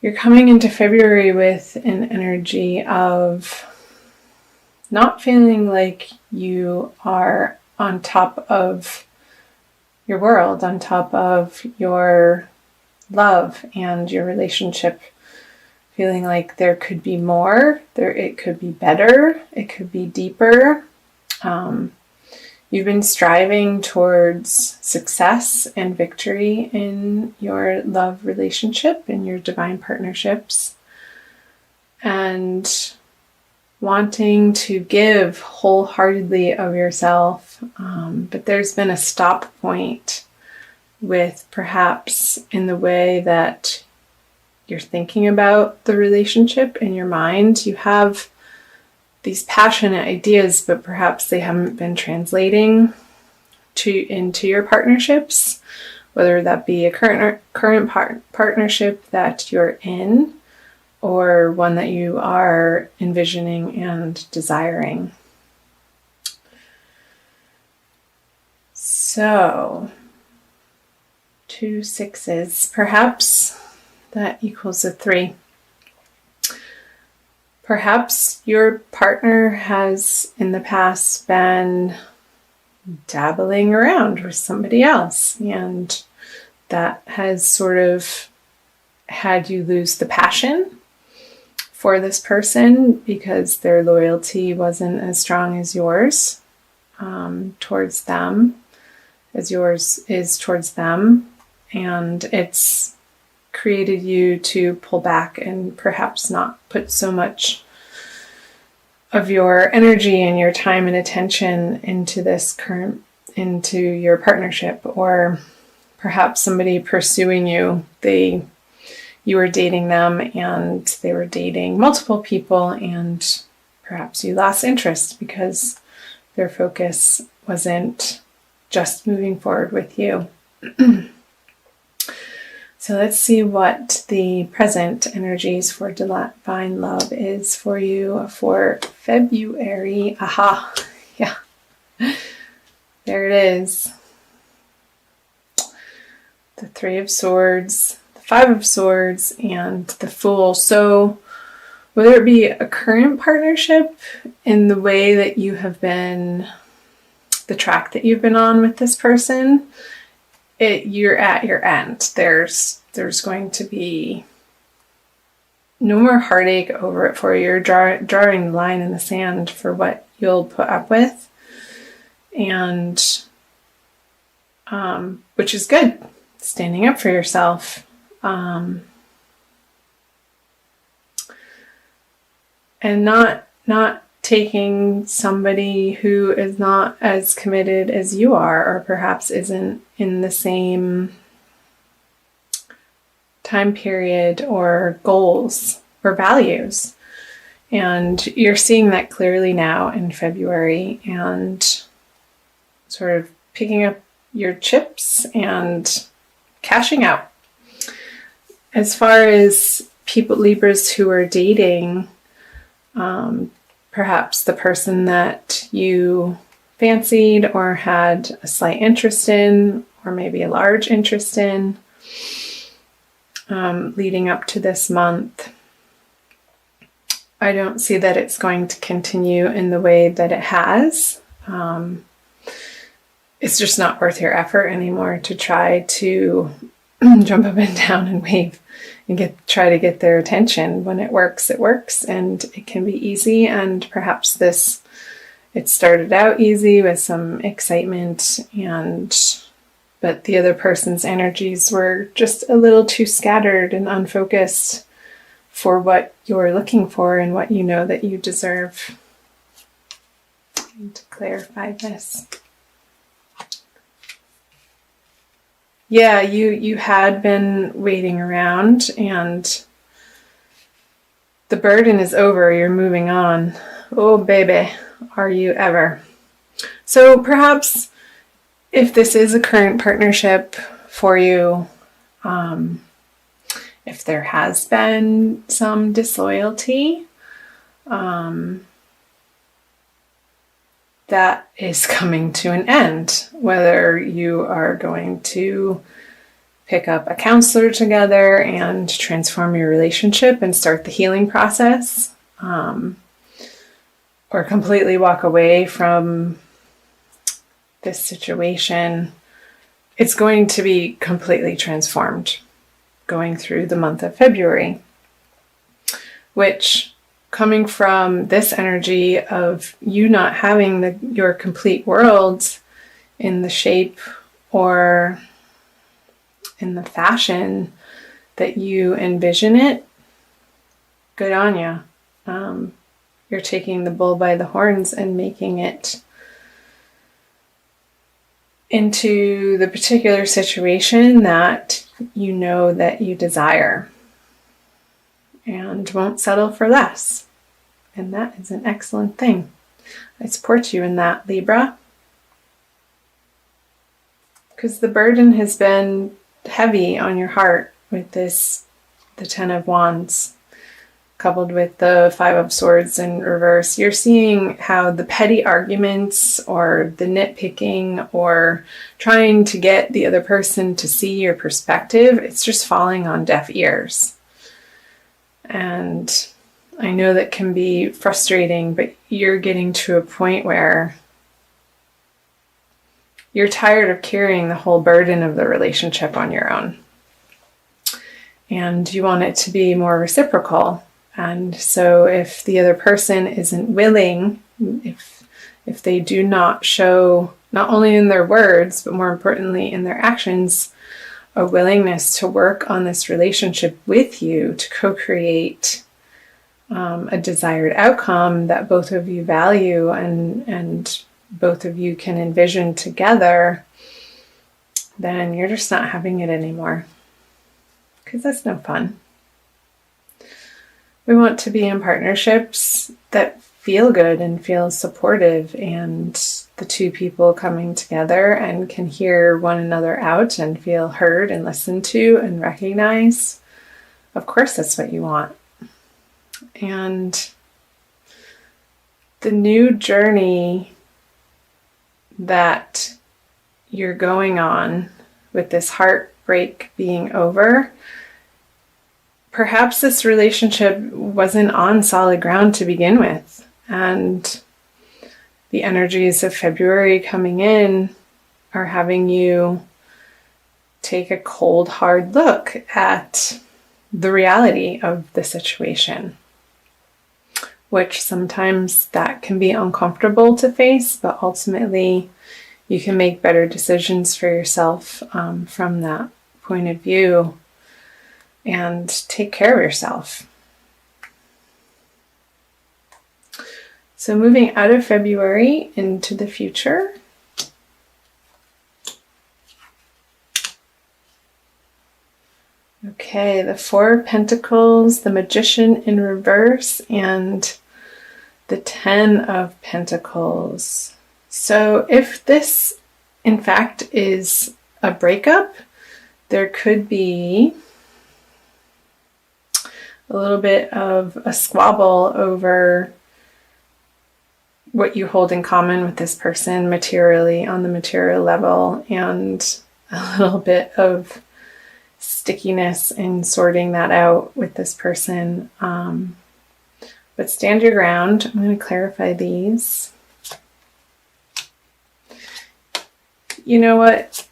You're coming into February with an energy of not feeling like you are on top of your world, on top of your love and your relationship, feeling like there could be more, it could be better, it could be deeper. You've been striving towards success and victory in your love relationship, in your divine partnerships, and wanting to give wholeheartedly of yourself. But there's been a stop point with perhaps in the way that you're thinking about the relationship in your mind. You have these passionate ideas, but perhaps they haven't been translating into your partnerships, whether that be a current partnership that you're in or one that you are envisioning and desiring. So, 2 6s, perhaps that equals a 3. Perhaps your partner has in the past been dabbling around with somebody else, and that has sort of had you lose the passion for this person because their loyalty wasn't as strong as yours towards them, as yours is towards them, and it's created you to pull back and perhaps not put so much of your energy and your time and attention into your partnership. Or perhaps somebody pursuing you, you were dating them and they were dating multiple people, and perhaps you lost interest because their focus wasn't just moving forward with you. So let's see what the present energies for divine love is for you for February. Aha, yeah, there it is. The 3 of Swords, the 5 of Swords, and the Fool. So whether it be a current partnership in the way that you have been, the track that you've been on with this person, you're at your end. There's going to be no more heartache over it for you. You're drawing the line in the sand for what you'll put up with, and which is good. Standing up for yourself. And not taking somebody who is not as committed as you are, or perhaps isn't in the same time period or goals or values. And you're seeing that clearly now in February, and sort of picking up your chips and cashing out. As far as Libras who are dating, perhaps the person that you fancied or had a slight interest in, or maybe a large interest in, leading up to this month, I don't see that it's going to continue in the way that it has. It's just not worth your effort anymore to try to jump up and down and wave and try to get their attention. When it works, and it can be easy. And perhaps it started out easy with some excitement, but the other person's energies were just a little too scattered and unfocused for what you're looking for and what you know that you deserve. I need to clarify this. Yeah, you had been waiting around, and the burden is over. You're moving on. Oh, baby, are you ever. So perhaps if this is a current partnership for you, if there has been some disloyalty, that is coming to an end. Whether you are going to pick up a counselor together and transform your relationship and start the healing process, or completely walk away from this situation, it's going to be completely transformed going through the month of February, which, coming from this energy of you not having your complete world in the shape or in the fashion that you envision it, good on you. You're taking the bull by the horns and making it into the particular situation that you know that you desire, and won't settle for less. And that is an excellent thing. I support you in that, Libra. Because the burden has been heavy on your heart with the Ten of Wands, coupled with the Five of Swords in reverse. You're seeing how the petty arguments or the nitpicking or trying to get the other person to see your perspective, it's just falling on deaf ears. And I know that can be frustrating, but you're getting to a point where you're tired of carrying the whole burden of the relationship on your own. And you want it to be more reciprocal. And so if the other person isn't willing, if they do not show, not only in their words, but more importantly in their actions, a willingness to work on this relationship with you to co-create a desired outcome that both of you value and both of you can envision together, then you're just not having it anymore. Because that's no fun. We want to be in partnerships that feel good and feel supportive, and the two people coming together and can hear one another out and feel heard and listened to and recognized. Of course, that's what you want. And the new journey that you're going on with this heartbreak being over, perhaps this relationship wasn't on solid ground to begin with. And the energies of February coming in are having you take a cold, hard look at the reality of the situation, which sometimes that can be uncomfortable to face, but ultimately you can make better decisions for yourself from that point of view and take care of yourself. So moving out of February into the future. Okay, the Four of Pentacles, the Magician in reverse, and the Ten of Pentacles. So if this, in fact, is a breakup, there could be a little bit of a squabble over what you hold in common with this person materially, on the material level, and a little bit of stickiness in sorting that out with this person. But stand your ground. I'm going to clarify these. You know what?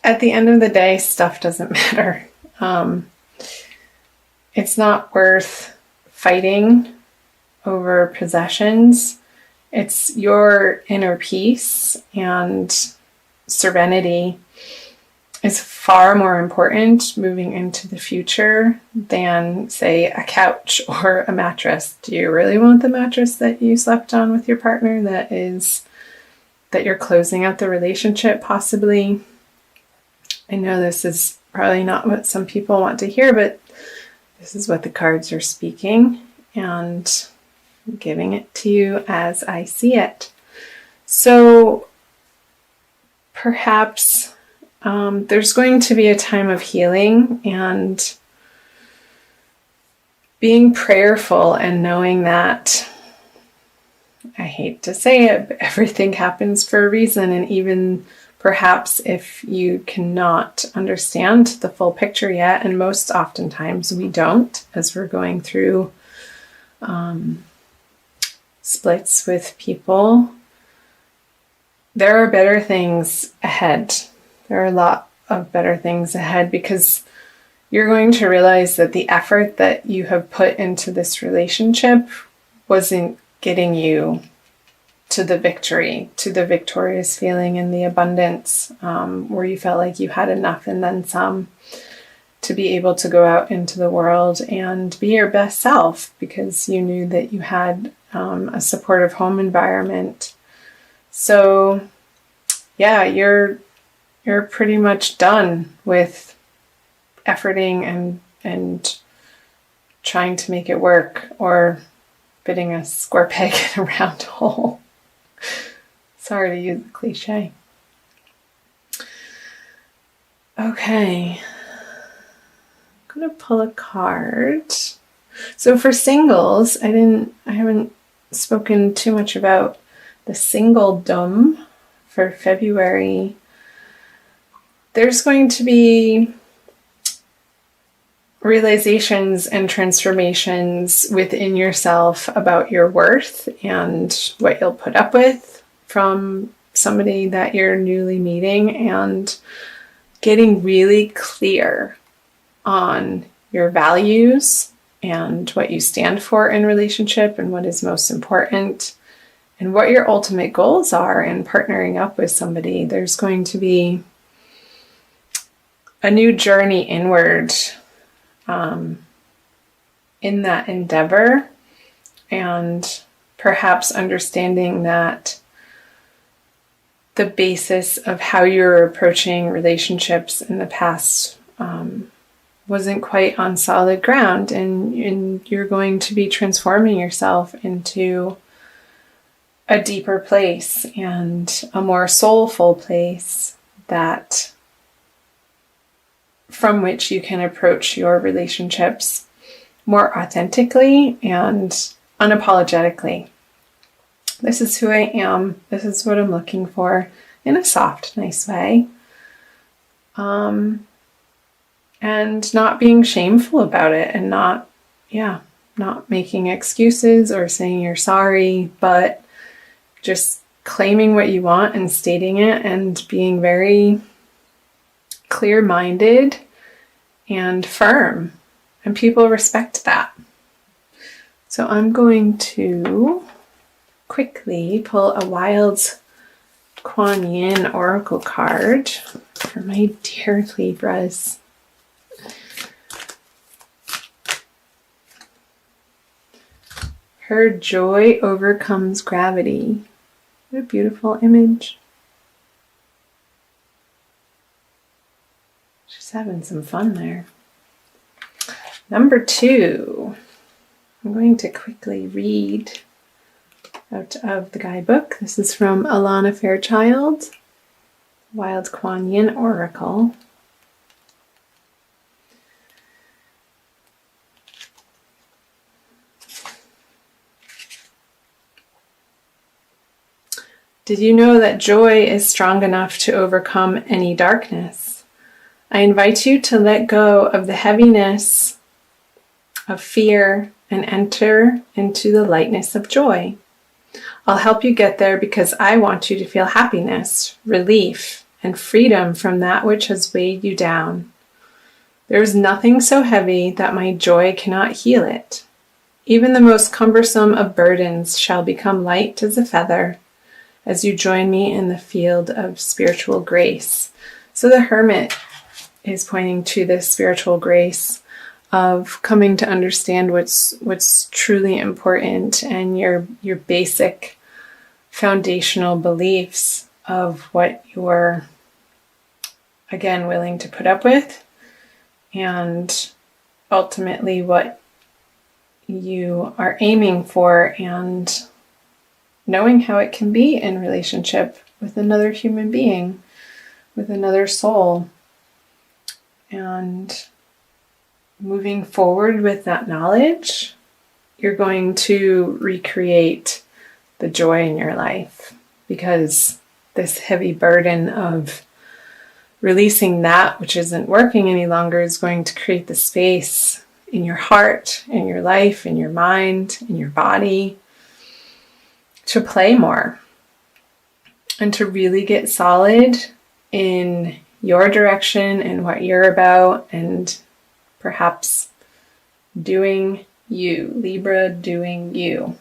At the end of the day, stuff doesn't matter. It's not worth fighting over possessions. It's your inner peace and serenity is far more important moving into the future than, say, a couch or a mattress. Do you really want the mattress that you slept on with your partner that you're closing out the relationship possibly? I know this is probably not what some people want to hear, but this is what the cards are speaking, and I'm giving it to you as I see it. So perhaps there's going to be a time of healing and being prayerful and knowing that, I hate to say it, but everything happens for a reason, and even perhaps if you cannot understand the full picture yet, and most oftentimes we don't as we're going through splits with people, there are better things ahead. There are a lot of better things ahead, because you're going to realize that the effort that you have put into this relationship wasn't getting you to the victory, to the victorious feeling and the abundance, where you felt like you had enough and then some, to be able to go out into the world and be your best self, because you knew that you had a supportive home environment. So yeah, you're pretty much done with efforting and trying to make it work, or fitting a square peg in a round hole. Sorry to use the cliche. Okay. I'm going to pull a card. So for singles, I haven't spoken too much about the singledom for February. There's going to be realizations and transformations within yourself about your worth and what you'll put up with from somebody that you're newly meeting, and getting really clear on your values and what you stand for in relationship and what is most important and what your ultimate goals are in partnering up with somebody. There's going to be a new journey inward in that endeavor, and perhaps understanding that the basis of how you're approaching relationships in the past wasn't quite on solid ground, and you're going to be transforming yourself into a deeper place and a more soulful place that from which you can approach your relationships more authentically and unapologetically. This is who I am. This is what I'm looking for, in a soft, nice way. And not being shameful about it, and not making excuses or saying you're sorry, but just claiming what you want and stating it, and being very clear-minded and firm. And people respect that. So I'm going to quickly pull a Wild Kuan Yin Oracle card for my dear Libras. Her joy overcomes gravity. What a beautiful image. She's having some fun there. Number 2. I'm going to quickly read out of the guidebook. This is from Alana Fairchild, Wild Kuan Yin Oracle. Did you know that joy is strong enough to overcome any darkness? I invite you to let go of the heaviness of fear and enter into the lightness of joy. I'll help you get there because I want you to feel happiness, relief, and freedom from that which has weighed you down. There is nothing so heavy that my joy cannot heal it. Even the most cumbersome of burdens shall become light as a feather as you join me in the field of spiritual grace. So the Hermit is pointing to this spiritual grace of coming to understand what's truly important, and your basic foundational beliefs of what you're, again, willing to put up with, and ultimately what you are aiming for, and knowing how it can be in relationship with another human being, with another soul, and moving forward with that knowledge, you're going to recreate the joy in your life, because this heavy burden of releasing that which isn't working any longer is going to create the space in your heart, in your life, in your mind, in your body to play more and to really get solid in your direction and what you're about, and perhaps doing you, Libra, doing you.